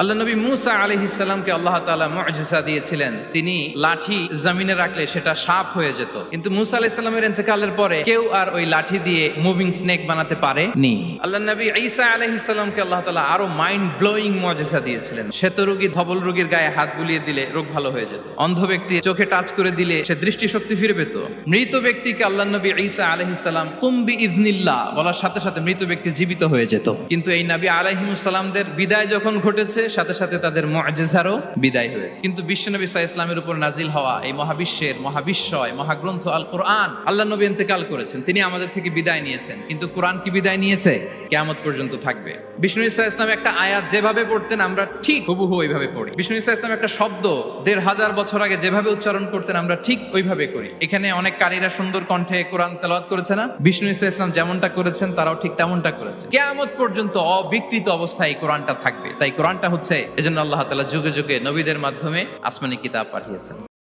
আল্লাহ নবী মুসা আলাইহিস সালামকে আল্লাহ তাআলা মুআজিজা দিয়েছিলেন। তিনি লাঠি জমিনে রাখলে সেটা সাপ হয়ে যেত, কিন্তু মুসা আলাইহিস সালামের ইন্তেকালের পরে কেউ আর ওই লাঠি দিয়ে মুভিং স্নেক বানাতে পারেনি। আল্লাহ নবী ঈসা আলাইহিস সালামকে আল্লাহ তাআলা আরো মাইন্ড ব্লোয়িং মুআজিজা দিয়েছিলেন। শ্বেত রোগী ধবল রোগীর গায়ে হাত বুলিয়ে দিলে রোগ ভালো হয়ে যেত। অন্ধ ব্যক্তি চোখে টাচ করে দিলে সে দৃষ্টিশক্তি ফিরে পেত। মৃত ব্যক্তিকে আল্লাহ নবী ঈসা আলাইহিস সালাম কুম বিইذনিল্লাহ বলার সাথে সাথে মৃত ব্যক্তি জীবিত হয়ে যেত। কিন্তু এই নবী আলাইহিস সালামদের বিদায় যখন ঘটেছে, সাথে সাথে তাদের মুআজিজারও বিদায় হয়েছে। কিন্তু বিশ্বনবী সাল্লাল্লাহু আলাইহি ওয়াসাল্লামের উপর নাজিল হওয়া এই মহাবিশ্বের মহাবিশ্বয় মহাগ্রন্থ আল কোরআন, আল্লাহ নবী ইন্তেকাল করেছেন, তিনি আমাদের থেকে বিদায় নিয়েছেন, কিন্তু কোরআন কি বিদায় নিয়েছে? কিয়ামত পর্যন্ত থাকবে। বিশ্বনবী সাল্লাল্লাহু আলাইহি ওয়াসাল্লাম একটা আয়াত যেভাবে পড়তেন আমরা ঠিক হুবহু ওইভাবে পড়ি। বিশ্বনবী সাল্লাল্লাহু আলাইহি ওয়াসাল্লাম একটা শব্দ ১৫০০ বছর আগে যেভাবে উচ্চারণ করতেন আমরা ঠিক ওইভাবে করি। এখানে অনেক কারীরা সুন্দর কণ্ঠে কোরআন তেলাওয়াত করেছে না? বিশ্বনবী সাল্লাল্লাহু আলাইহি ওয়াসাল্লাম যেমনটা করেছেন তারাও ঠিক তেমনটা করেছে। কিয়ামত পর্যন্ত অবিকৃত অবস্থায় কোরআনটা থাকবে। তাই কোরআনটা হচ্ছে, এজন্য আল্লাহ তাআলা যুগে যুগে নবীদের মাধ্যমে আসমানি কিতাব পাঠিয়েছেন।